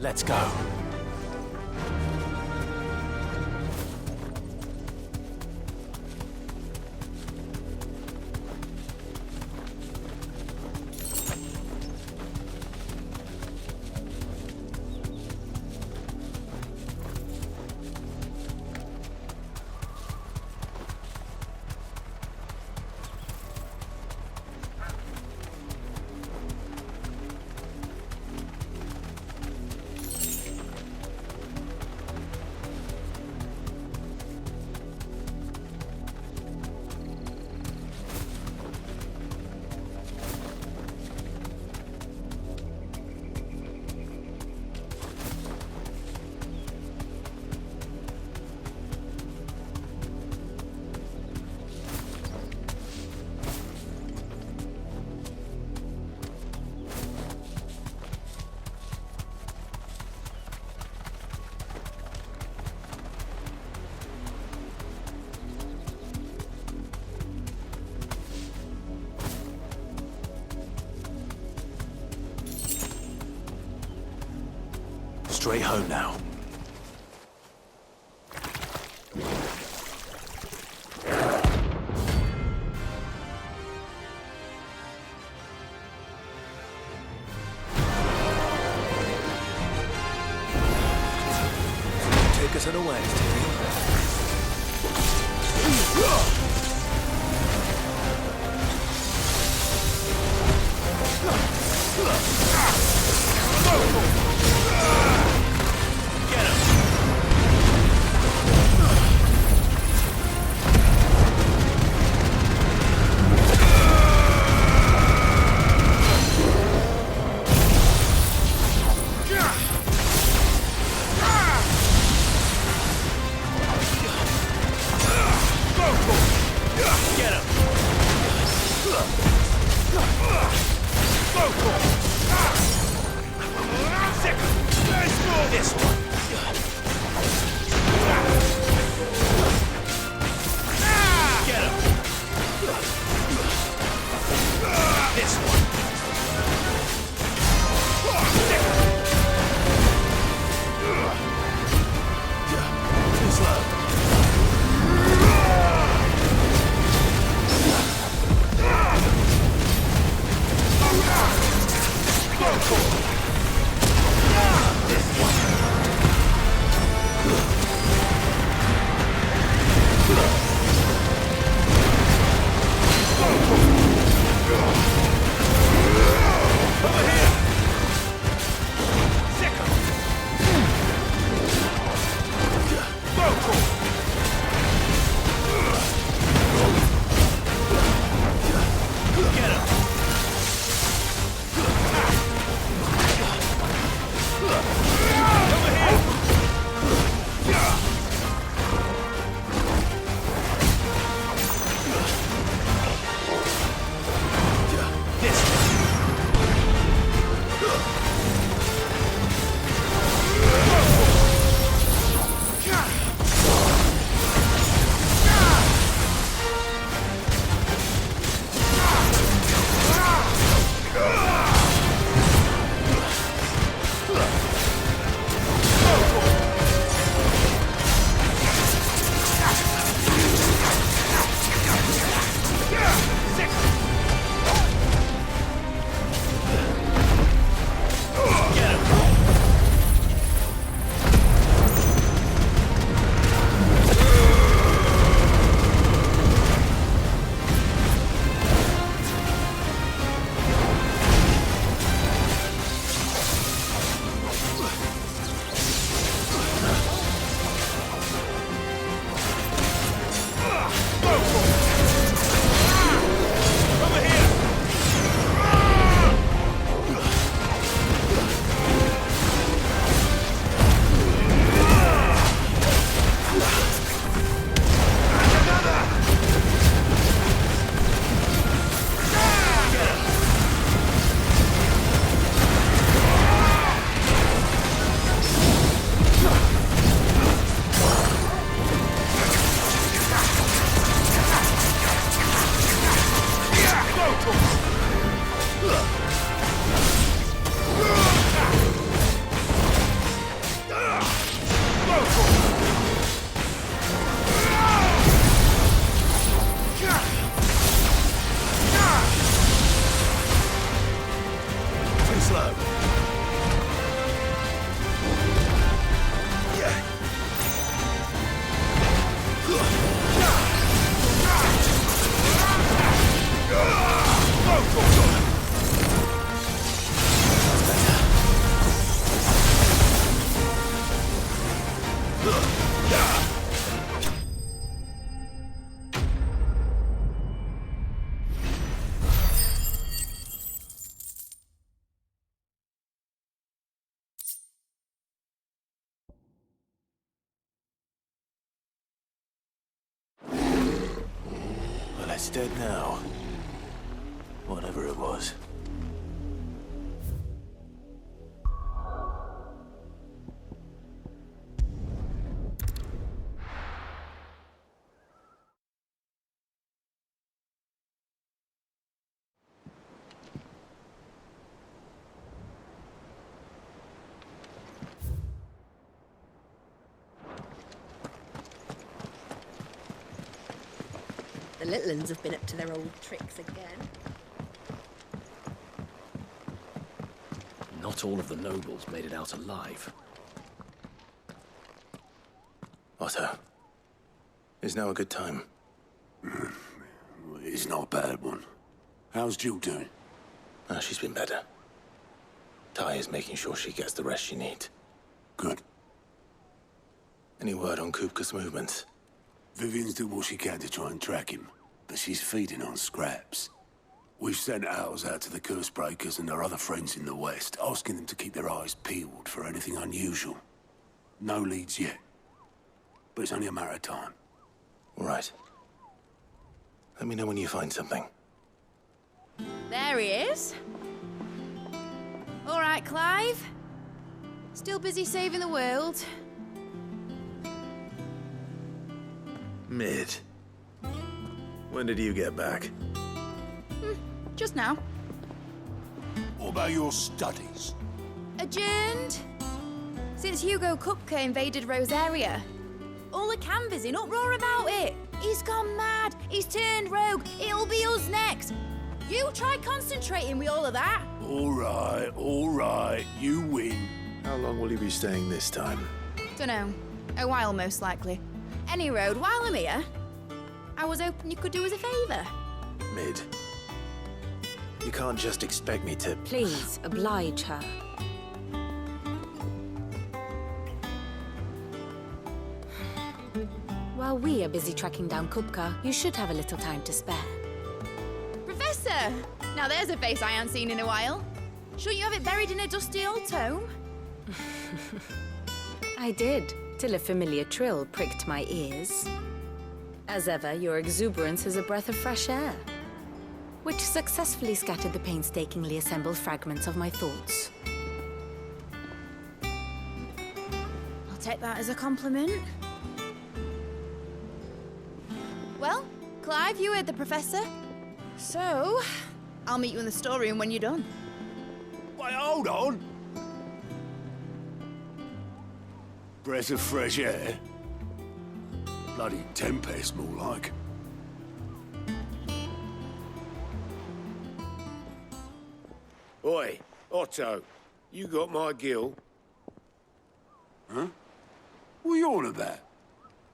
Let's go. Straight home now. Take us unawares, Tyrion. This one. Get him. This one. Too slow. Go for it. This one. it's dead now. Whatever it was. The little uns have been up to their old tricks again. Not all of the nobles made it out alive. Otto, is now a good time? It's not a bad one. How's Jill doing? She's been better. Ty is making sure she gets the rest she needs. Good. Any word on Kupka's movements? Vivian's doing what she can to try and track him, but she's feeding on scraps. We've sent ours out to the curse breakers and our other friends in the west, asking them to keep their eyes peeled for anything unusual. No leads yet, but it's only a matter of time. All right. Let me know when you find something. There he is. All right, Clive. Still busy saving the world. Mid. When did you get back? Just now. What about your studies? Adjourned. Since Hugo Kupka invaded Rosaria. All the canvassing, uproar about it. He's gone mad. He's turned rogue. It'll be us next. You try concentrating with all of that. All right. You win. How long will you be staying this time? Dunno. A while, most likely. Any road, while I'm here, I was hoping you could do us a favour. Mid. You can't just expect me to... Please, oblige her. While we are busy tracking down Kupka, you should have a little time to spare. Professor! Now there's a face I haven't seen in a while. Shouldn't you have it buried in a dusty old tome? I did, till a familiar trill pricked my ears. As ever, your exuberance is a breath of fresh air, which successfully scattered the painstakingly assembled fragments of my thoughts. I'll take that as a compliment. Well, Clive, you heard the Professor. So, I'll meet you in the storeroom when you're done. Wait, hold on. Breath of fresh air? Bloody tempest, more like. Oi, Otto, you got my gill? Huh? What are you on about?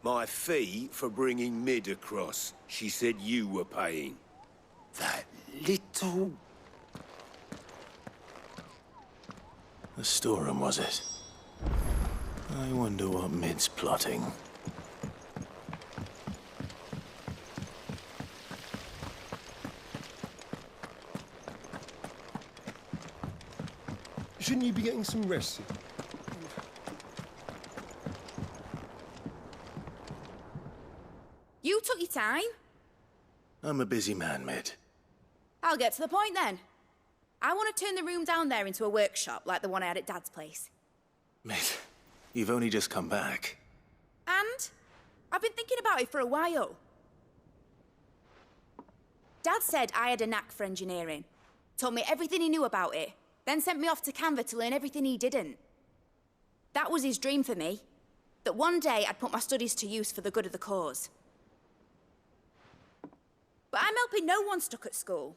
My fee for bringing Mid across. She said you were paying. That little... The storeroom, was it? I wonder what Mid's plotting. Shouldn't you be getting some rest? You took your time. I'm a busy man, Mid. I'll get to the point then. I want to turn the room down there into a workshop like the one I had at Dad's place. Mid, you've only just come back. And I've been thinking about it for a while. Dad said I had a knack for engineering. Told me everything he knew about it. Then sent me off to Canva to learn everything he didn't. That was his dream for me. That one day I'd put my studies to use for the good of the cause. But I'm helping no one stuck at school.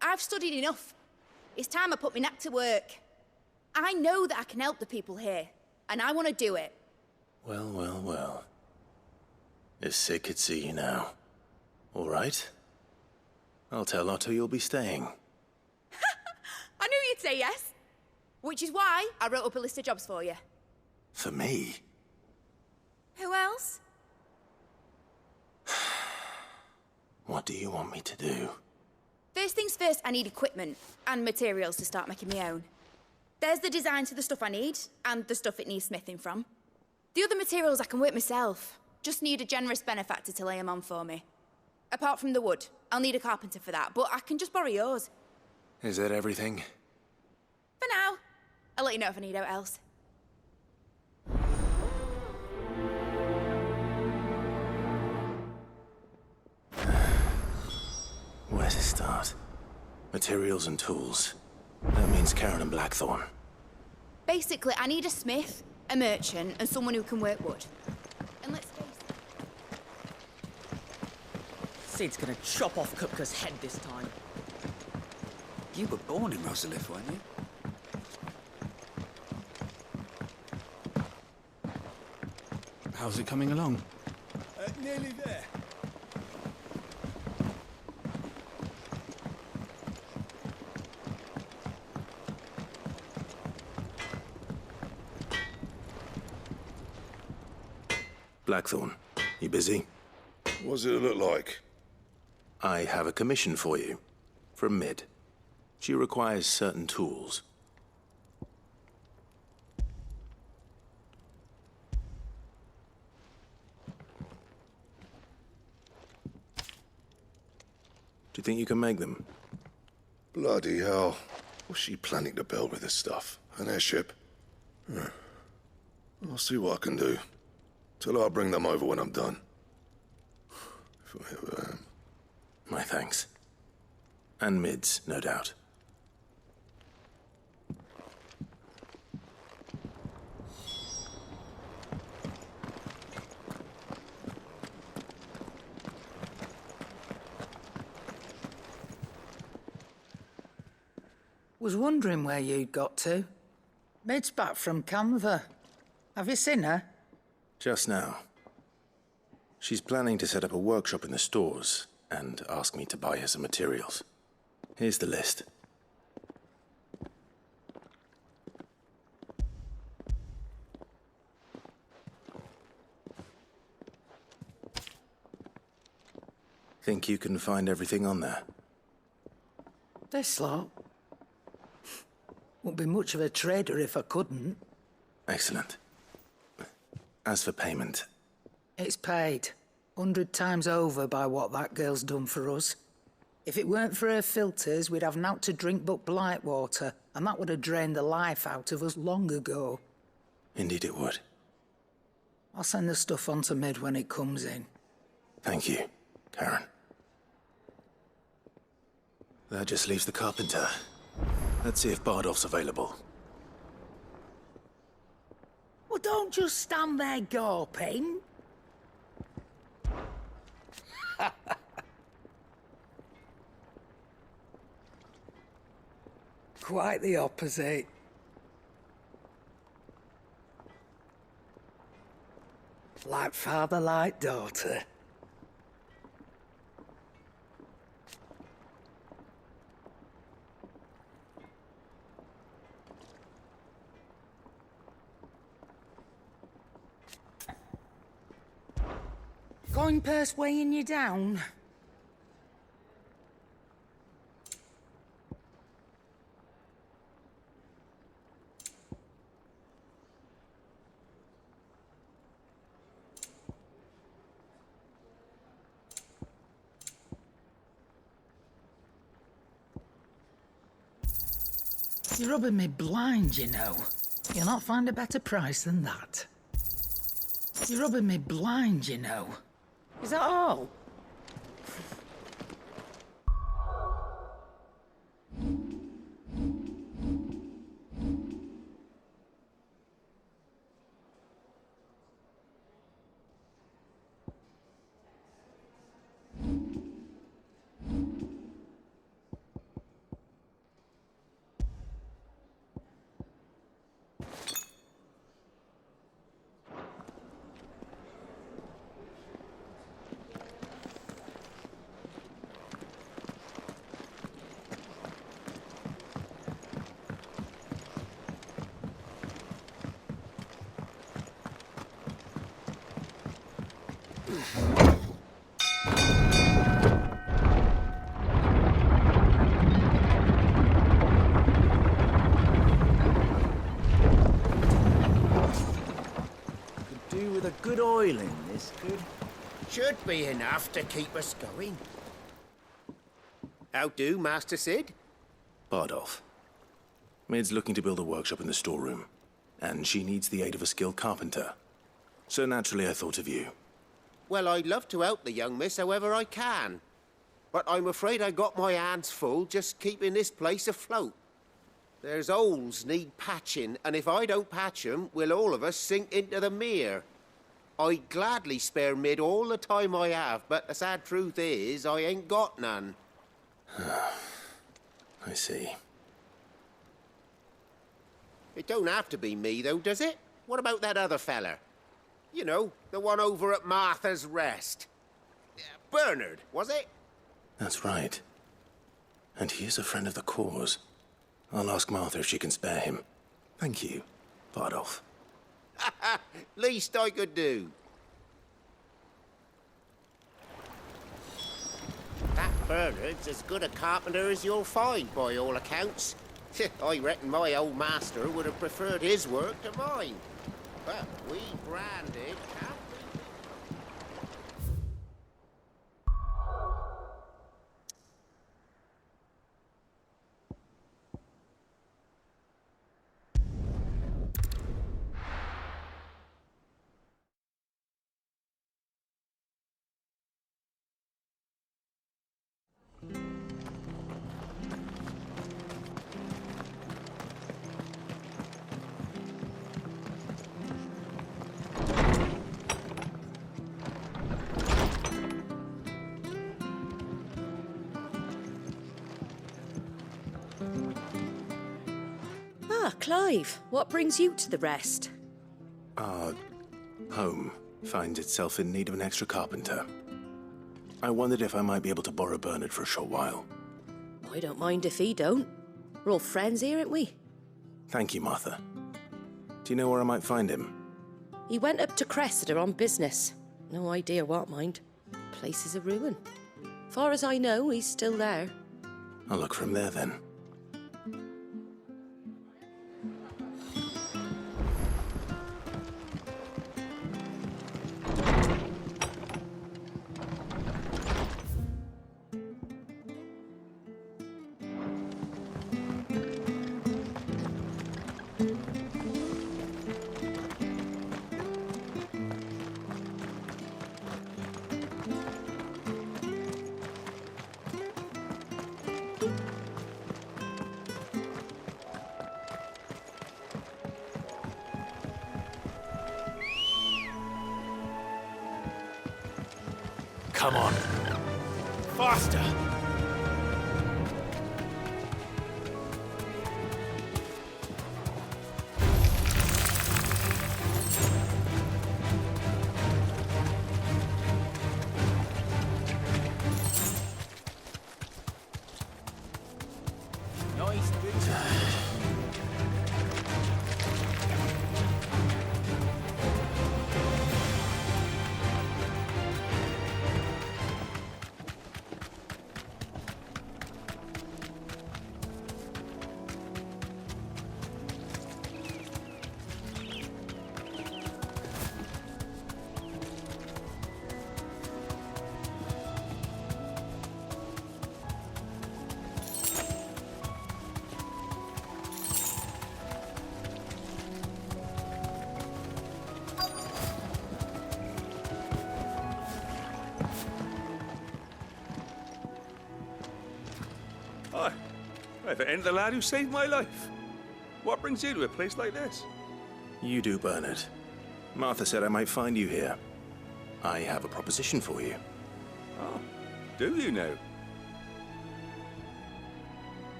I've studied enough. It's time I put my knack to work. I know that I can help the people here, and I want to do it. Well. It's sick could see you now. All right? I'll tell Otto you'll be staying. I knew you'd say yes. Which is why I wrote up a list of jobs for you. For me? Who else? What do you want me to do? First things first, I need equipment and materials to start making my own. There's the designs for the stuff I need, and the stuff it needs smithing from. The other materials I can work myself. Just need a generous benefactor to lay them on for me. Apart from the wood. I'll need a carpenter for that, but I can just borrow yours. Is that everything? For now. I'll let you know if I need out else. Where to start? Materials and tools. That means Karen and Blackthorn. Basically, I need a smith, a merchant, and someone who can work wood. And let's face it. Sid's gonna chop off Kupka's head this time. You were born in Rosalith, weren't you? How's it coming along? Nearly there. Blackthorn, you busy? What's it look like? I have a commission for you. From Mid. She requires certain tools. Do you think you can make them? Bloody hell. What's she planning to build with this stuff? An airship? I'll see what I can do. Till I bring them over when I'm done. If I ever am. My thanks. And Mid's, no doubt. Was wondering where you'd got to. Mid's back from Canva. Have you seen her? Just now. She's planning to set up a workshop in the stores and ask me to buy her some materials. Here's the list. Think you can find everything on there? This lot. Wouldn't be much of a trader if I couldn't. Excellent. As for payment, It's paid 100 times over by what that girl's done for us. If it weren't for her filters, we'd have naught to drink but blight water, and that would have drained the life out of us long ago. indeed it would. I'll send the stuff on to Mid when it comes in. Thank you, Karen. That just leaves the carpenter. Let's see if Bardolph's available. Well, don't just stand there gawping. Quite the opposite. Like father, like daughter. Coin purse weighing you down? You're rubbing me blind, you know. You'll not find a better price than that. You're rubbing me blind, you know. Is that all? Do with a good oiling, this could. Should be enough to keep us going. How do, Master Sid? Bardolph. Mid's looking to build a workshop in the storeroom, and she needs the aid of a skilled carpenter. So naturally I thought of you. Well, I'd love to help the young miss however I can. But I'm afraid I got my hands full just keeping this place afloat. There's holes need patching, and if I don't patch 'em, we'll all of us sink into the mere. I'd gladly spare Mid all the time I have, but the sad truth is, I ain't got none. I see. It don't have to be me, though, does it? What about that other fella? You know, the one over at Martha's Rest. Bernard, was it? That's right. And he is a friend of the cause. I'll ask Martha if she can spare him. Thank you, Bardolph. Least I could do. That Bernard's as good a carpenter as you'll find, by all accounts. I reckon my old master would have preferred his work to mine. But we branded, can't we? Ah, Clive, what brings you to the Rest? Our home finds itself in need of an extra carpenter. I wondered if I might be able to borrow Bernard for a short while. I don't mind if he don't. We're all friends here, aren't we? Thank you, Martha. Do you know where I might find him? He went up to Cressida on business. No idea what, mind. Place is a ruin. Far as I know, he's still there. I'll look for him there, then. Come on. Faster! Nice boots. Hi. I've ain't the lad who saved my life. What brings you to a place like this? You do, Bernard. Martha said I might find you here. I have a proposition for you. Oh, do you now?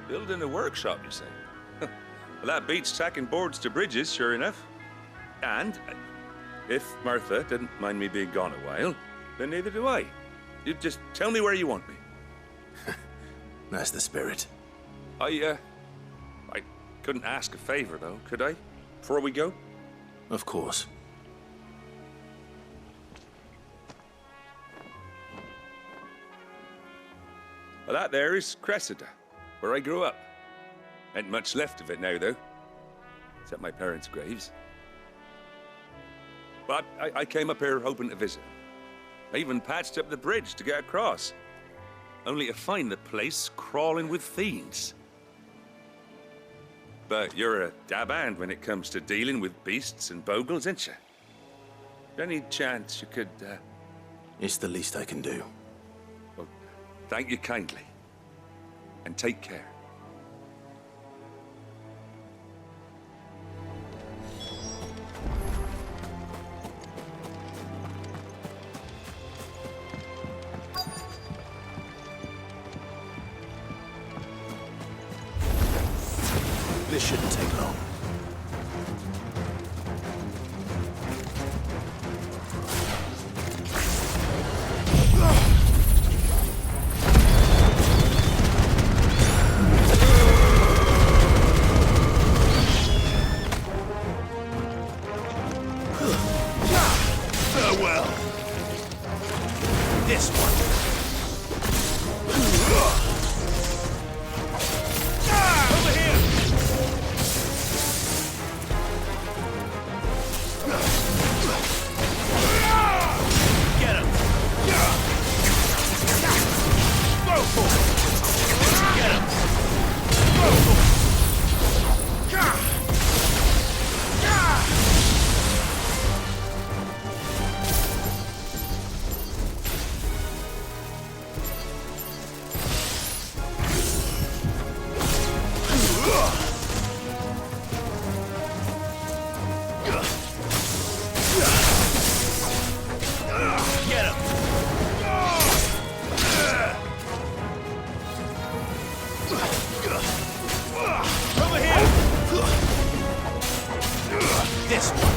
Building a workshop, you say? Well, that beats tacking boards to bridges, sure enough. And if Martha didn't mind me being gone a while, then neither do I. You just tell me where you want me. That's the spirit. I couldn't ask a favor, though, could I? Before we go? Of course. Well, that there is Cressida, where I grew up. Ain't much left of it now, though. Except my parents' graves. But I came up here hoping to visit. I even patched up the bridge to get across. Only to find the place crawling with fiends. But you're a dab hand when it comes to dealing with beasts and bogles, ain't you? Any chance you could, It's the least I can do. Well, thank you kindly. And take care. This shouldn't take long. Farewell. This one. Over here. Get him. Go for it. Get him. Go for it. Get him! Over here! This one!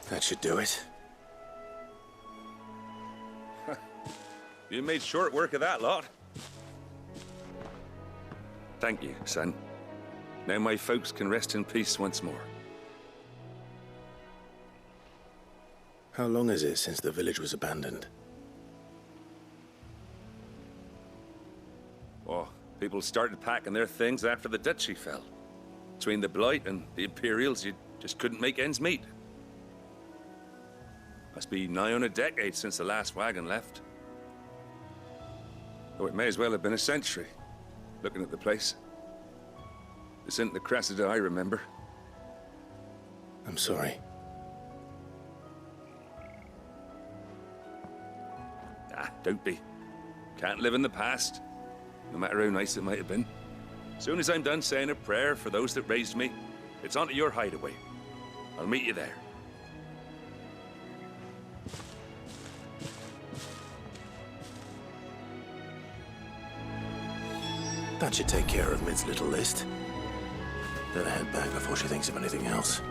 That should do it. You made short work of that lot. Thank you, son. Now my folks can rest in peace once more. How long is it since the village was abandoned? Oh, people started packing their things after the duchy fell. Between the Blight and the Imperials, you just couldn't make ends meet. Must be nigh on a decade since the last wagon left. Oh, it may as well have been a century, looking at the place. This isn't the Cressida I remember. I'm sorry. Ah, don't be. Can't live in the past, no matter how nice it might have been. As soon as I'm done saying a prayer for those that raised me, it's onto your hideaway. I'll meet you there. That should take care of Mid's little list. Then I head back before she thinks of anything else.